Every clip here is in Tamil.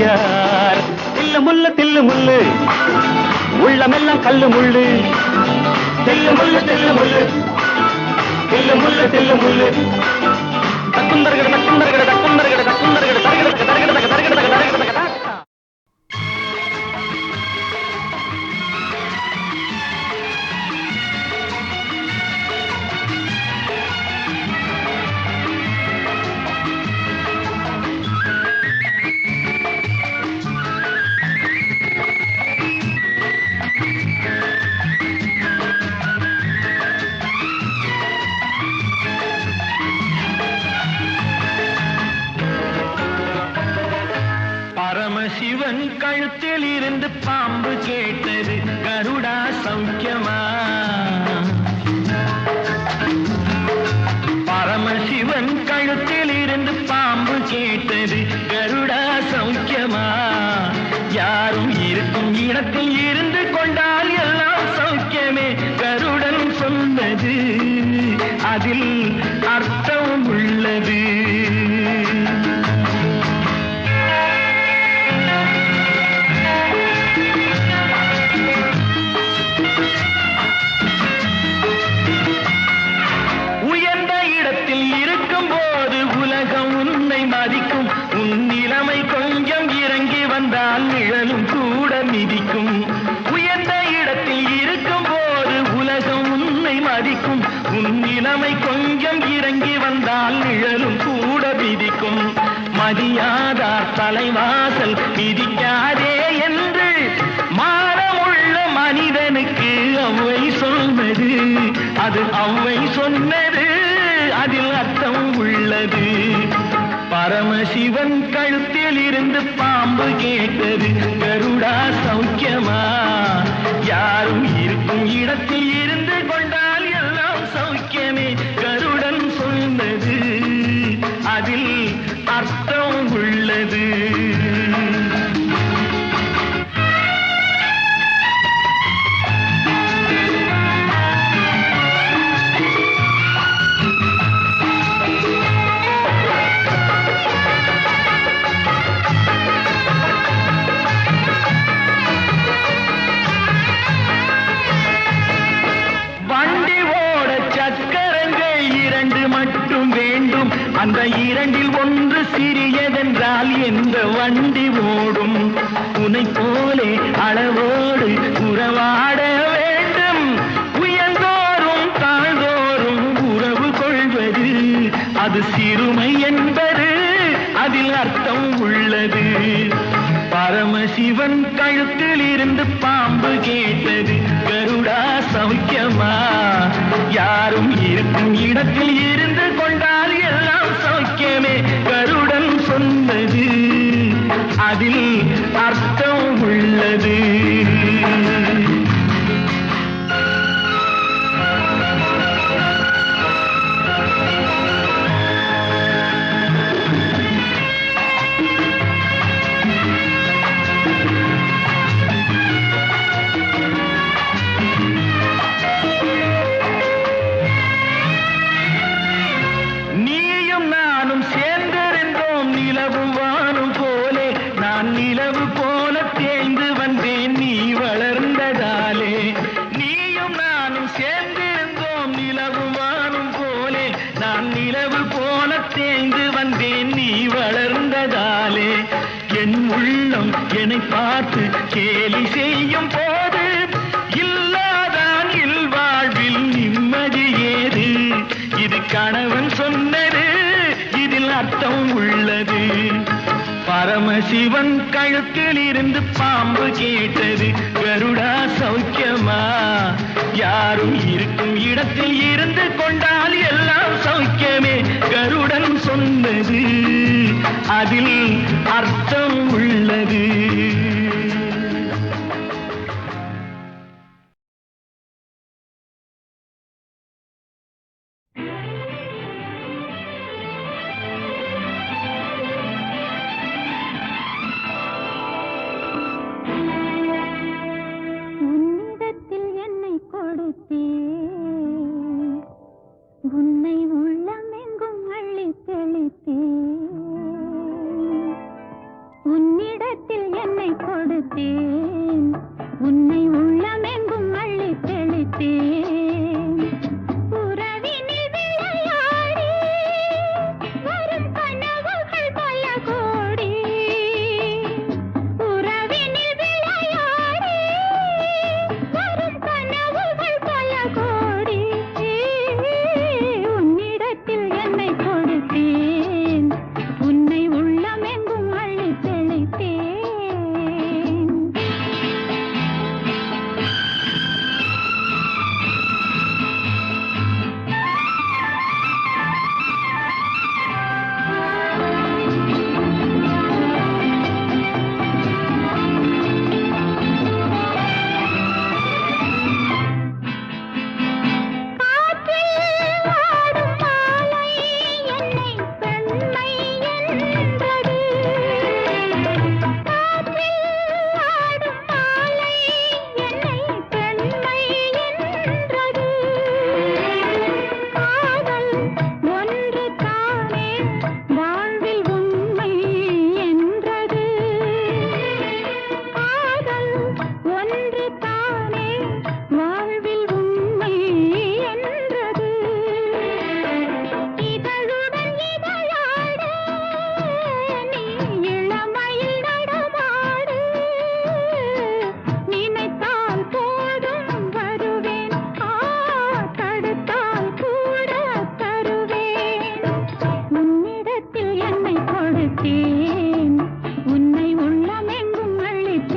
யார்? தில்லு முள்ளு உள்ளமெல்லாம் கல்லு முள்ளு. தில்லு முள்ளு தில்லு முள்ளு தக்குந்தர்கட தக்குந்தர்கட தக்குந்தர்கட தக்குந்தர்கட தரகட தரகட தரகட தரகட தரகட. பரமசிவன் கழுத்தில் இருந்து பாம்பு கேட்டது கருடா சௌக்கியமா? பரமசிவன் கழுத்தில் இருந்து பாம்பு கேட்டது கருடா சௌக்கியமா? யாரும் இருக்கும் இடத்தில் இருந்து கொண்டால் எல்லாம் சௌக்கியமே கருடன் சொன்னது, அதில் அர்த்தம் உள்ளது. நிழலும் கூட மிதிக்கும். உயர்ந்த இடத்தில் இருக்கும் போது உலகம் உன்னை மதிக்கும். உன் நிலைமை கொஞ்சம் இறங்கி வந்தால் நிழலும் கூட மிதிக்கும். மதியாதார் தலைவாசல் மிதிக்காதே என்று மானமுள்ள மனிதனுக்கு அவ்வை சொன்னது, அது அவ்வை சொன்னது, அதில் அர்த்தம் உள்ளது. பரமசிவன் கழுத்தில் இருந்து பாம்பு கேட்டது கருடா சௌக்கியமா? யாரும் இருக்கும் இடத்தில் இருந்து கொண்டால் எல்லாம் சௌக்கியமே கருடன் சொன்னது, அதில் அர்த்தம் உள்ளது. அந்த இரண்டில் ஒன்று சிறியதென்றால் எந்த வண்டி ஓடும்? உன்னை போலே அளவோடு உறவாட வேண்டும். உயர்ந்தோறும் தாழ்ந்தோறும் உறவு கொள்வது அது சிறுமை என்பது, அதில் அர்த்தம் உள்ளது. பரமசிவன் கழுத்தில் இருந்து பாம்பு கேட்டது கருடா சௌக்கியமா? யாரும் இருக்கும் இடத்தில் இருந்து கொண்டால் எல்லாம் சௌக்கியமே கருடன் சொன்னது, அதில் அர்த்தம் உள்ளது. என்னை பார்த்து கேலி செய்யும் போது இல்லாதான் இல்வாழ்வில் நிம்மதி ஏது? இது கணவன் சொன்னது, இதில் அர்த்தம் உள்ளது. பரமசிவன் கழுத்தில் இருந்து பாம்பு கேட்டது கருடா சௌக்கியமா? யாரும் இருக்கும் இடத்தில் இருந்து கொண்டால் எல்லாம் சௌக்கியமே கருடன் சொன்னது, அதில் அர்த்தம் உள்ளது. உன்னிடத்தில் என்னை கொடுத்தேன் உன்னை உள்ளமெங்கும் அள்ளி தெளித்தேன் உறவினில் விளையாடி வரும் கனவுகள் பல கோடி உறவினில் விளையாடி வரும் கனவுகள் பல கோடி உன்னிடத்தில் என்னை கொடுத்தேன் உன்னை உள்ளமெங்கும் அள்ளி தெளித்தேன் உன்னை உள்ளமெங்கும் அள்ளி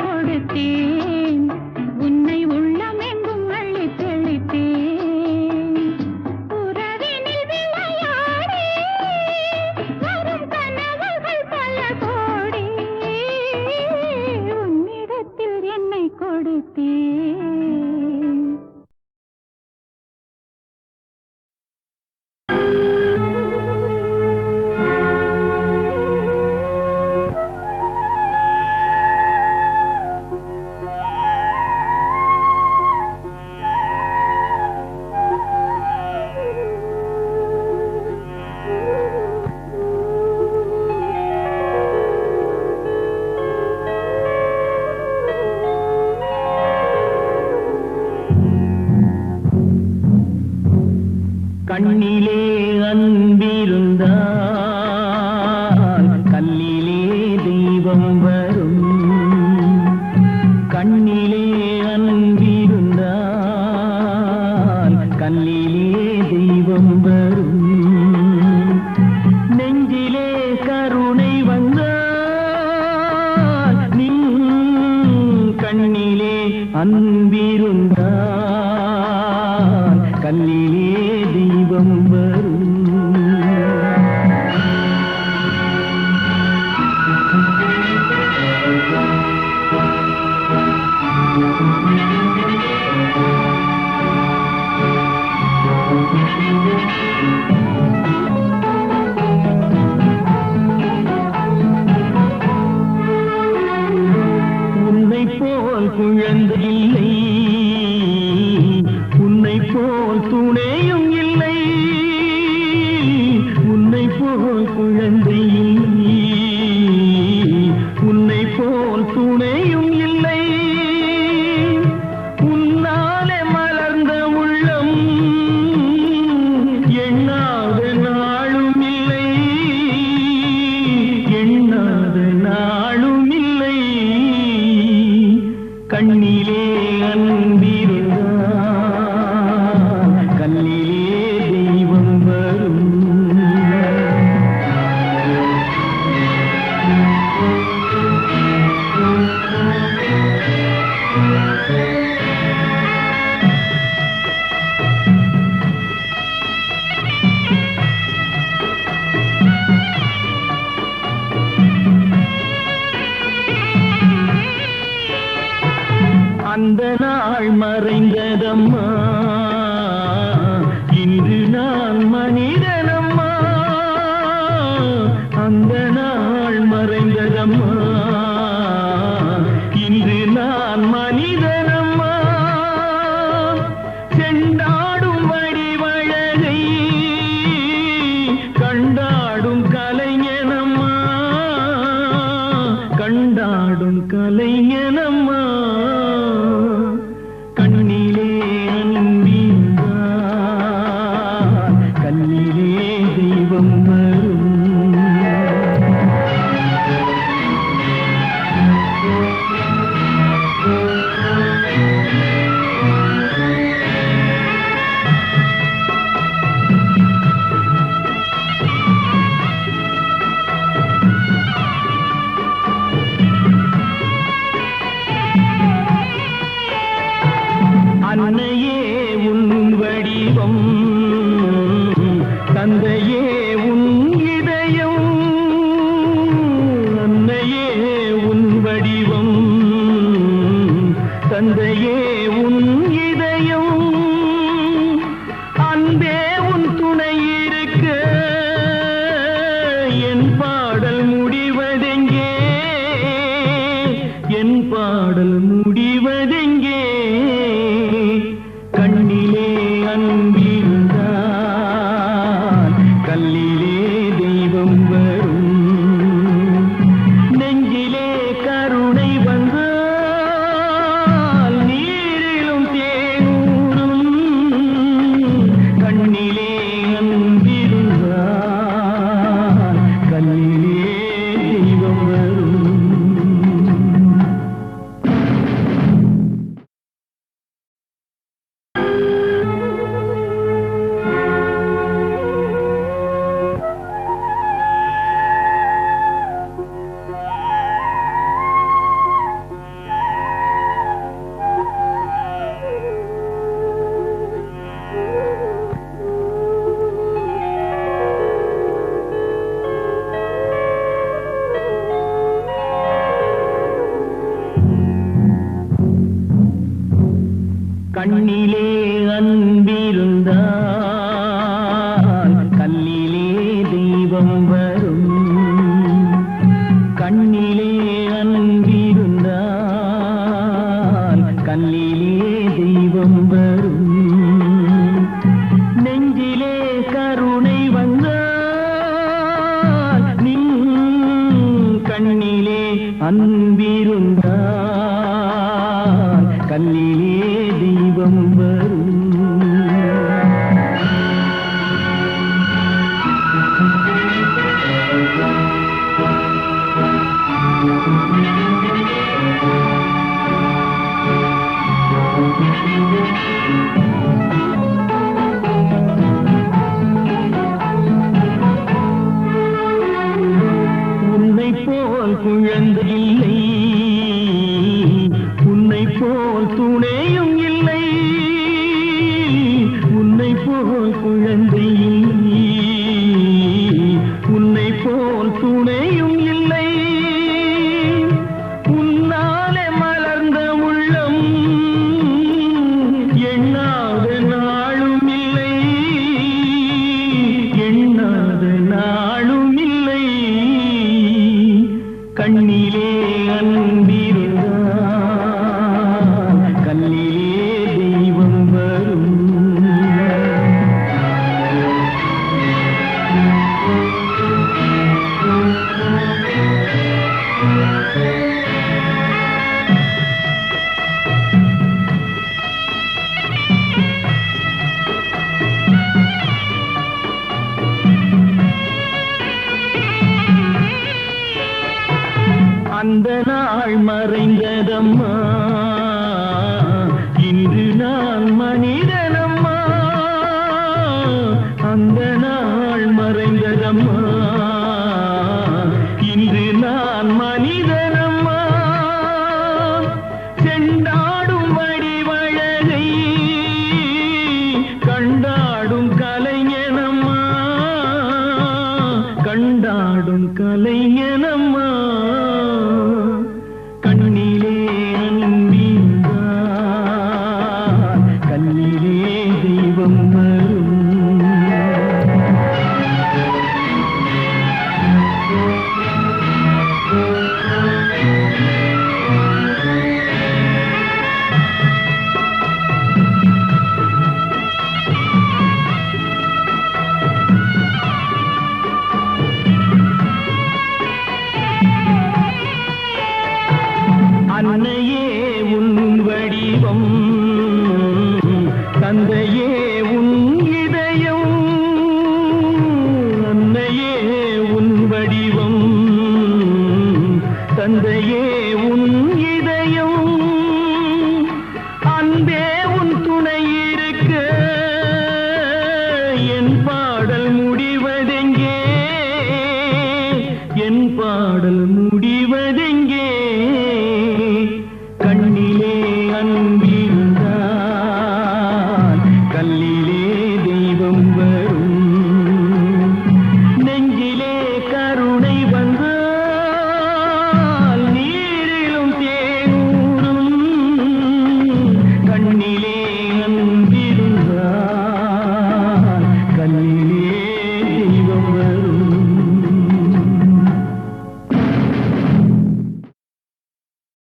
தெளித்தேன் உன்னை உள்ளமெங்கும் அள்ளி தெளித்தேன் உறவினில் விளையாடி வரும் கனவுகள் பல கோடி உன்னிடத்தில் என்னை கொடுத்தேன் கண்ணிலே அன்பிருந்தால் கல்லிலே தெய்வம் வரும் கண்ணிலே அன்பிருந்தால் கல்லிலே தெய்வம் வரும் நெஞ்சிலே கருணை வந்தால் நின் கண்ணிலே அன்பிருந்தால் கல்லிலே தெய்வம் வரும் உன்னை போல் குழந்தை இல்லை உன்னை போல் துணையும் இல்லை உன்னை போல் குழந்தை இல்லை உன்னை போல் துணையும் இல்லை உன்னாலே மலர்ந்த உள்ளம் தந்தையே உன் இதயம், அன்னையே உன் வடிவம். தந்தையே உன் இதயம், அன்பே உன் துணை இருக்க என் பாடல் முடிவதெங்கே, என் பாடல் முடிவதெங்கே. கண்ணிலே அன்பிருந்தால் கல்லிலே தெய்வம் வரும், நெஞ்சிலே கருணை வந்தால் நீரிலும் தேனூரும். கண்ணிலே அன்பிருந்தால் கல்லிலே தெய்வம் வரும். கண்ணிலே அன்பிருந்தால் கல்லிலே தெய்வம் வரும், கண்ணிலே அன்பிருந்தால் கல்லிலே தெய்வம் வரும், நெஞ்சிலே கருணை வந்தால் நின் கண்ணிலே அன்பிருந்தால் கல்லிலே தெய்வம் வரும். உன்னை போல் குழந்தை இல்லை, உன்னை போல் துணையும் இல்லை, உன்னை போல் குழந்தை இல்லை, உன்னை போல் துணையும் இல்லை. உன்னாலே மலர்ந்த உள்ளம் எண்ணாத நாளும் இல்லை, எண்ணாத நாளும் இல்லை. கண்ணிலே அன்பிருந்தால் கல்லிலே தெய்வம் வரும். அந்த நாள் மறைந்ததம்மா, இன்று நான் மனிதனம்மா. அந்த நாள் மறைந்ததம்மா, இன்று நான் மனிதனம்மா. செண்டாடும் வடிவழகை கண்டாடும் கலைஞனம்மா, கண்டாடும் கலைஞனம்மா. கண்ணிலே அன்பிருந்தால் கல்லிலே தெய்வம்